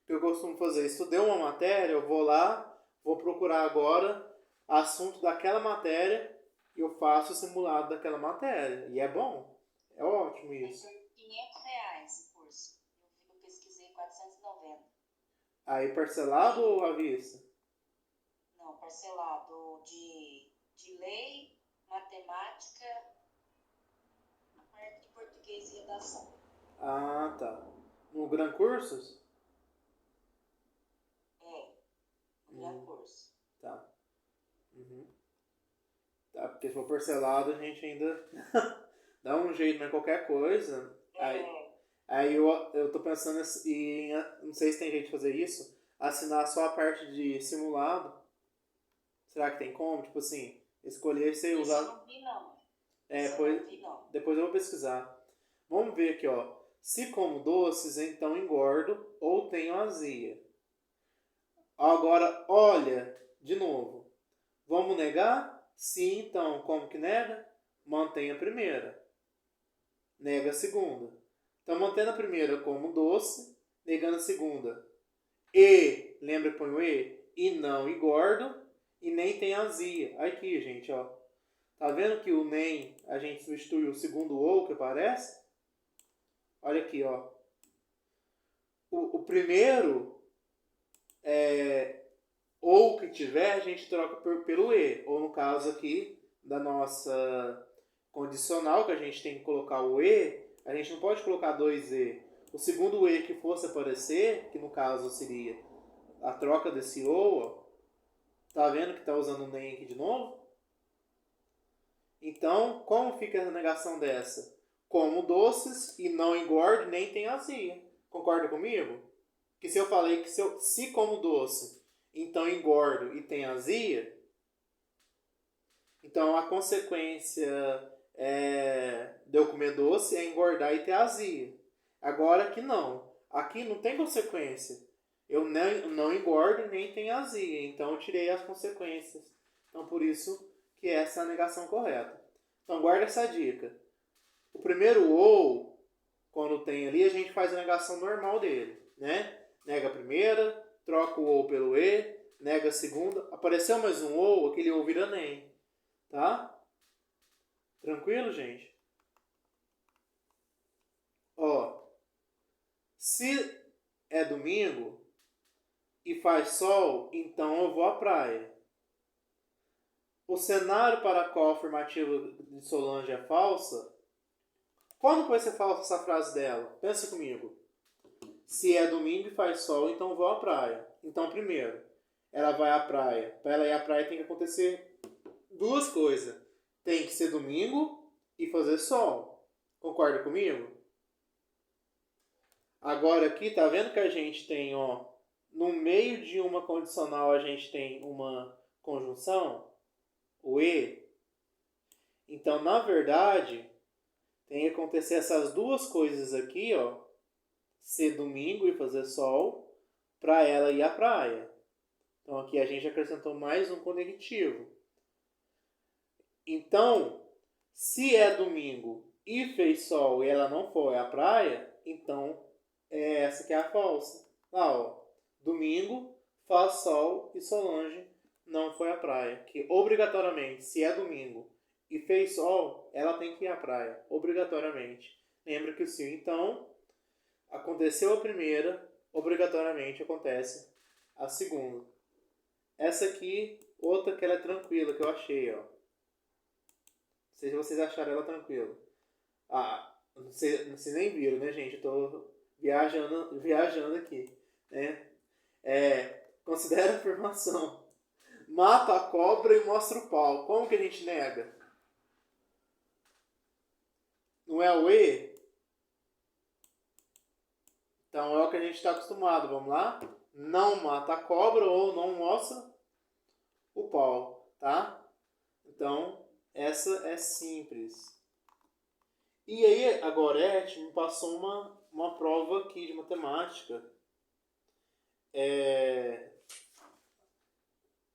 o que eu costumo fazer, estudei uma matéria, eu vou lá, vou procurar agora assunto daquela matéria e eu faço o simulado daquela matéria. E é bom, é ótimo isso. Aí por R$ 500 o curso. Eu pesquisei 490. Aí parcelado ou à vista? Não, parcelado de lei, matemática, a parte de português e redação. Ah, tá. No Gran Cursos? No Gran Curso. Tá. Uhum. Tá, porque se for parcelado a gente ainda dá um jeito, mas qualquer coisa. Aí eu tô pensando em, não sei se tem jeito de fazer isso, assinar só a parte de simulado. Será que tem como? Tipo assim, escolher se Isso usar. eu não vi, não. Depois eu vou pesquisar. Vamos ver aqui, ó. Se como doces, então engordo ou tenho azia. Agora, olha, de novo. Vamos negar? Sim, então, como que nega? Mantém a primeira. Nega a segunda. Então, mantendo a primeira como doce, negando a segunda. E, lembra que põe o e não engordo e nem tem azia. Aqui, gente, ó. Tá vendo que o nem a gente substitui o segundo ou que aparece? Olha aqui, ó. O primeiro ou que tiver, a gente troca pelo e. Ou no caso aqui da nossa condicional, que a gente tem que colocar o e, a gente não pode colocar dois e. O segundo e que fosse aparecer, que no caso seria a troca desse ou, ó, tá vendo que tá usando o nem aqui de novo? Então, como fica a negação dessa? Como doces e não engordo nem tem azia. Concorda comigo? Que se eu falei que se como doce, então engordo e tem azia, então a consequência de eu comer doce é engordar e ter azia. Agora aqui não. Aqui não tem consequência. Eu não engordo nem tenho azia. Então eu tirei as consequências. Então por isso que essa é a negação correta. Então guarda essa dica. O primeiro ou, quando tem ali, a gente faz a negação normal dele, né? Nega a primeira, troca o ou pelo e, nega a segunda. Apareceu mais um ou, aquele ou vira nem. Tá? Tranquilo, gente? Ó, se é domingo e faz sol, então eu vou à praia. O cenário para qual a afirmativa de Solange é falsa. Quando vai ser falsa essa frase dela? Pensa comigo. Se é domingo e faz sol, então vou à praia. Então, primeiro, ela vai à praia. Para ela ir à praia tem que acontecer duas coisas. tem que ser domingo e fazer sol. Concorda comigo? Agora aqui, tá vendo que a gente tem, ó, no meio de uma condicional a gente tem uma conjunção, o e. Então, na verdade, tem que acontecer essas duas coisas aqui, ó, ser domingo e fazer sol, para ela ir à praia. Então, aqui a gente acrescentou mais um conectivo. Então, se é domingo e fez sol e ela não foi à praia, então é essa que é a falsa. Lá, ó, domingo, faz sol e Solange não foi à praia. Que obrigatoriamente, se é domingo e fez sol, ela tem que ir à praia, obrigatoriamente. Lembra que o se então aconteceu a primeira, obrigatoriamente acontece a segunda. Essa aqui, outra que ela é tranquila, que eu achei, ó. Não sei se vocês acharam ela tranquila. Ah, não sei, vocês nem viram, né, gente? Eu tô viajando aqui, né? Considera a afirmação. Mata a cobra e mostra o pau. Como que a gente nega? Não é o e? Então é o que a gente está acostumado. Vamos lá? Não mata a cobra ou não mostra o pau, tá? Então, essa é simples. E aí, a Gorete me passou uma prova aqui de matemática.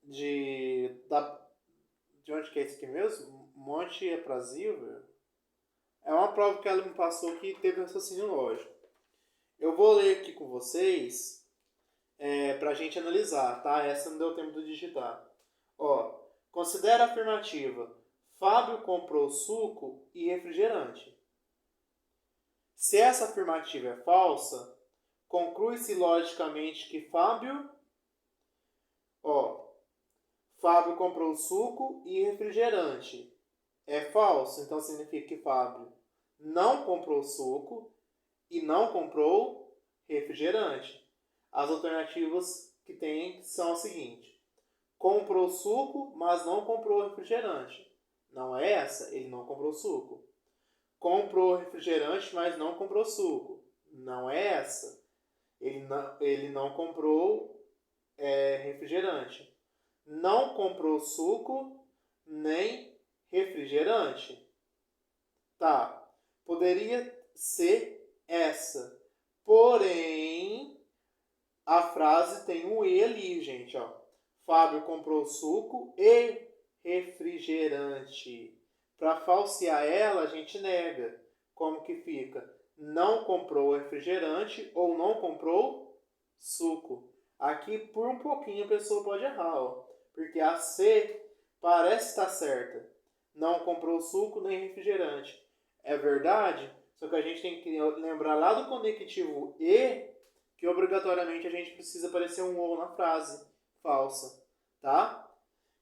De onde que é isso aqui mesmo? Monte Aprazível. É uma prova que ela me passou aqui e teve raciocínio lógico. Eu vou ler aqui com vocês pra gente analisar, tá? Essa não deu tempo de digitar. Ó, considera a afirmativa. Fábio comprou suco e refrigerante. Se essa afirmativa é falsa, conclui-se logicamente que Fábio comprou suco e refrigerante. É falso, então significa que Fábio não comprou suco e não comprou refrigerante. As alternativas que tem são as seguintes. Comprou suco, mas não comprou refrigerante. Não é essa, ele não comprou suco. Comprou refrigerante, mas não comprou suco. Não é essa. Ele não comprou refrigerante. Não comprou suco nem refrigerante. Tá. Poderia ser essa. Porém, a frase tem um e ali, gente. Ó. Fábio comprou suco e refrigerante. Para falsear ela, a gente nega. Como que fica? Não comprou refrigerante ou não comprou suco. Aqui, por um pouquinho, a pessoa pode errar. Ó, porque a C parece estar certa. Não comprou suco nem refrigerante. É verdade? Só que a gente tem que lembrar lá do conectivo e que obrigatoriamente a gente precisa aparecer um ou na frase falsa. Tá?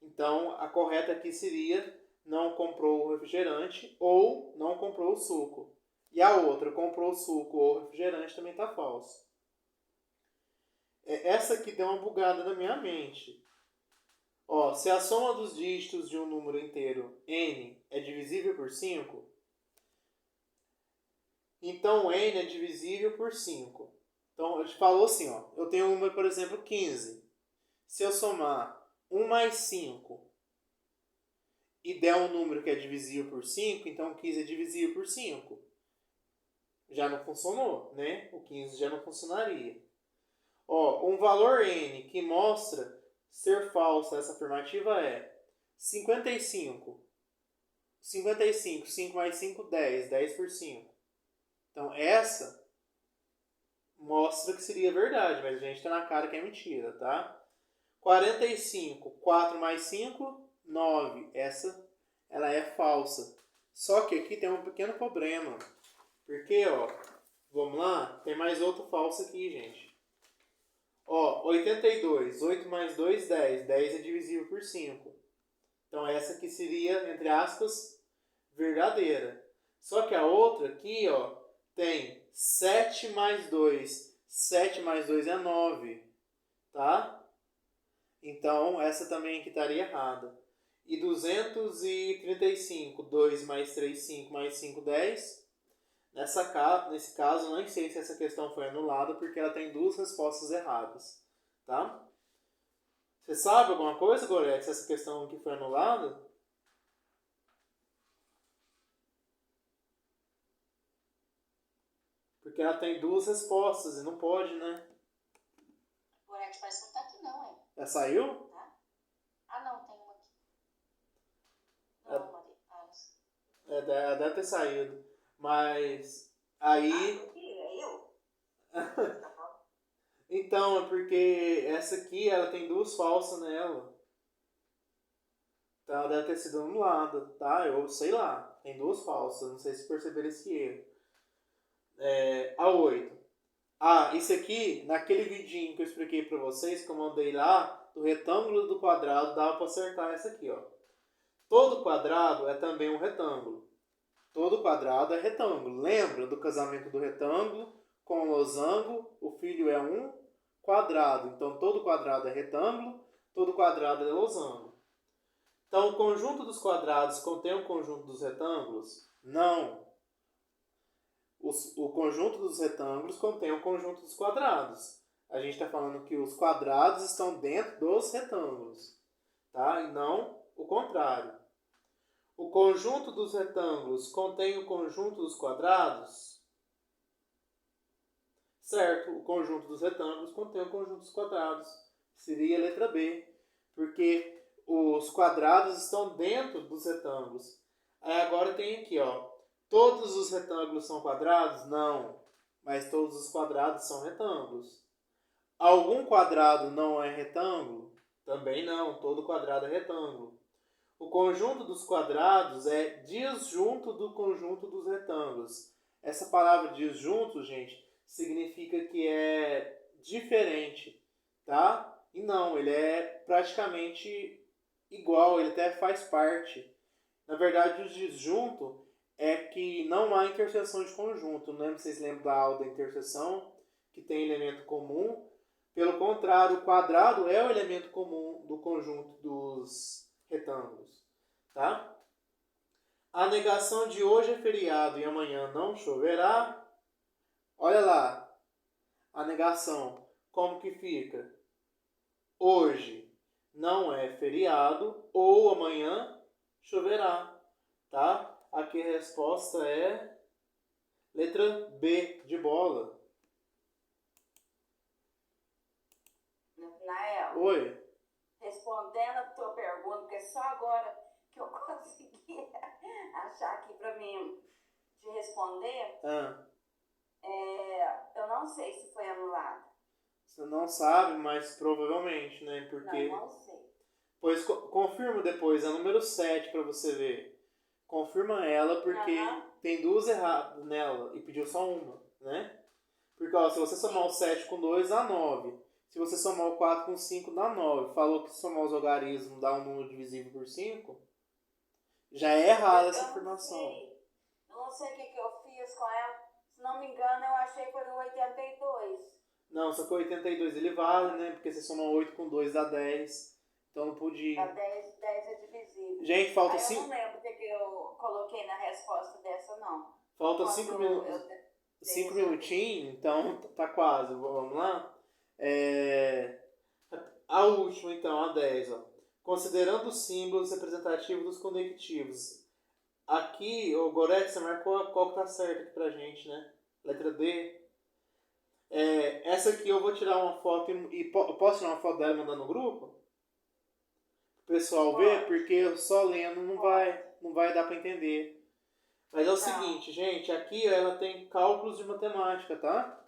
Então, a correta aqui seria não comprou o refrigerante ou não comprou o suco. E a outra, comprou o suco ou refrigerante, também está falso. Essa aqui deu uma bugada na minha mente. Ó, se a soma dos dígitos de um número inteiro n é divisível por 5, então n é divisível por 5. Então, a gente falou assim, ó, eu tenho um número, por exemplo, 15. Se eu somar 1 mais 5 e der um número que é divisível por 5, então 15 é divisível por 5. Já não funcionou, né? O 15 já não funcionaria. Ó, um valor n que mostra ser falsa essa afirmativa é 55. 55, 5 mais 5, 10. 10 por 5. Então, essa mostra que seria verdade, mas a gente está na cara que é mentira, tá? 45, 4 mais 5, 9. Essa, ela é falsa. Só que aqui tem um pequeno problema. Porque, ó, vamos lá, tem mais outro falso aqui, gente. Ó, 82, 8 mais 2, 10. 10 é divisível por 5. Então, essa aqui seria, entre aspas, verdadeira. Só que a outra aqui, ó, tem 7 mais 2. 7 mais 2 é 9, tá? Então, essa também aqui estaria errada. e 235. 2 mais 3, 5 mais 5, 10. Nesse caso, não sei se essa questão foi anulada, porque ela tem duas respostas erradas. Tá? Você sabe alguma coisa, Gorete, se essa questão aqui foi anulada? Porque ela tem duas respostas e não pode, né? Gorete, parece que não tá aqui não, hein? Já saiu? Tá? Ah, não, tem uma aqui. Não, Maria. Ah, não sei. Deve ter saído. Mas aí... É eu? Então, é porque essa aqui, ela tem duas falsas nela. Então, ela deve ter sido anulada, tá? Eu sei lá. Tem duas falsas. Não sei se perceberam esse erro. A 8. Isso aqui, naquele vidinho que eu expliquei pra vocês, que eu mandei lá, do retângulo e do quadrado, dava pra acertar essa aqui, ó. Todo quadrado é também um retângulo. Todo quadrado é retângulo. Lembra do casamento do retângulo com o losango? O filho é um quadrado. Então, todo quadrado é retângulo, todo quadrado é losango. Então, o conjunto dos quadrados contém o conjunto dos retângulos? Não. O conjunto dos retângulos contém o conjunto dos quadrados. A gente está falando que os quadrados estão dentro dos retângulos, tá? E não o contrário. O conjunto dos retângulos contém o conjunto dos quadrados? Certo, o conjunto dos retângulos contém o conjunto dos quadrados. Seria a letra B, porque os quadrados estão dentro dos retângulos. Aí agora tem aqui, ó. Todos os retângulos são quadrados? Não, mas todos os quadrados são retângulos. Algum quadrado não é retângulo? Também não, todo quadrado é retângulo. O conjunto dos quadrados é disjunto do conjunto dos retângulos. Essa palavra disjunto, gente, significa que é diferente, tá? E não, ele é praticamente igual, ele até faz parte. Na verdade, o disjunto é que não há interseção de conjunto. Não lembro se vocês lembram da aula da interseção, que tem elemento comum. Pelo contrário, o quadrado é o elemento comum do conjunto dos retângulos, tá? A negação de hoje é feriado e amanhã não choverá. Olha lá, a negação, como que fica? Hoje não é feriado ou amanhã choverá, tá? Aqui a resposta é letra B, de bola. Nael, Oi. respondendo a tua pergunta, porque só agora que eu consegui achar aqui para mim te responder, eu não sei se foi anulado. Você não sabe, mas provavelmente, né? Porque... Não sei. Pois confirma depois, é número 7 para você ver. Confirma ela, porque tem duas erradas nela e pediu só uma, né? Porque, ó, se você somar o 7 com 2, dá 9. Se você somar o 4 com 5, dá 9. Falou que se somar os logaritmos dá um número divisível por 5. Já é errada essa afirmação. Eu não sei o que eu fiz com ela. Se não me engano, eu achei que foi no 82. Não, só que o 82 ele vale, né? Porque você soma 8 com 2 dá 10. Então não podia. Dá 10 é divisível. Gente, falta 5... cinco... Eu não lembro o que eu coloquei na resposta dessa, não. Falta 5 minutos. 5 minutinhos, então tá quase. Vamos lá? A última, então, a 10. Ó. Considerando os símbolos representativos dos conectivos. Aqui, o Gorete, você marcou qual que tá certo aqui pra gente, né? Letra D. Essa aqui eu vou tirar uma foto e posso tirar uma foto dela e mandar no grupo? O pessoal ver, porque só lendo não vai dar para entender. Mas é o seguinte, gente, aqui ela tem cálculos de matemática, tá?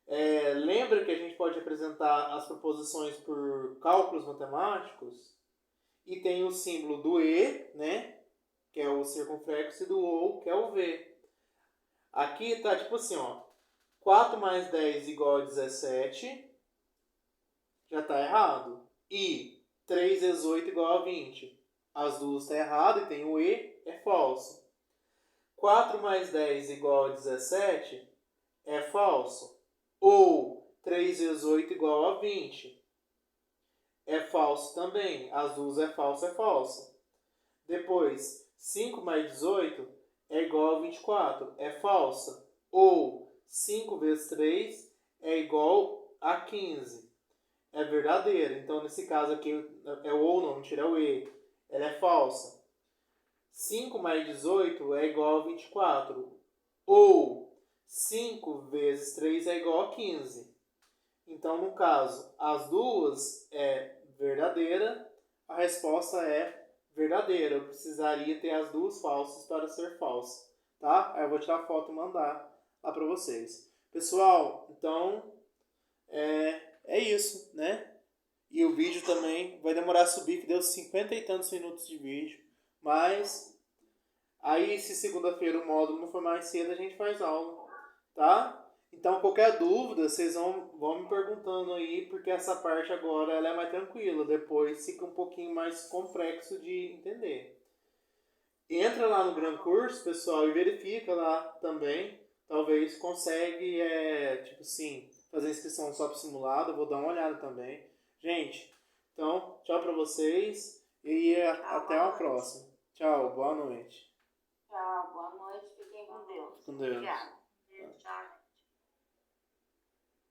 Lembra que a gente pode apresentar as proposições por cálculos matemáticos? E tem o símbolo do E, né? Que é o circunflexo, e do OU, que é o V. Aqui tá tipo assim, ó. 4 mais 10 igual a 17. Já tá errado. E 3 vezes 8 igual a 20. As duas estão erradas e tem o E, é falso. 4 mais 10 igual a 17 é falso. Ou 3 vezes 8 igual a 20. É falso também. As duas é falso, é falso. Depois, 5 mais 18 é igual a 24. É falsa. Ou 5 vezes 3 é igual a 15. É verdadeira. Então, nesse caso aqui, é o ou não tira o e. Ela é falsa. 5 mais 18 é igual a 24. Ou 5 vezes 3 é igual a 15. Então, no caso, as duas é verdadeira, a resposta é verdadeira. Eu precisaria ter as duas falsas para ser falsa, tá? Aí eu vou tirar a foto e mandar lá para vocês. Pessoal, então é isso, né? E o vídeo também vai demorar a subir, que deu 50 e tantos minutos de vídeo. Mas aí, se segunda-feira o módulo não for mais cedo, a gente faz aula, tá? Então, qualquer dúvida, vocês vão me perguntando aí, porque essa parte agora ela é mais tranquila. Depois fica um pouquinho mais complexo de entender. Entra lá no Gran Curso, pessoal, e verifica lá também. Talvez consegue, tipo assim, fazer inscrição só para simulado. Eu vou dar uma olhada também. Gente, então, tchau para vocês e até a próxima. Tchau, boa noite. Tchau, boa noite, fiquem com Deus. Com Deus. Obrigada.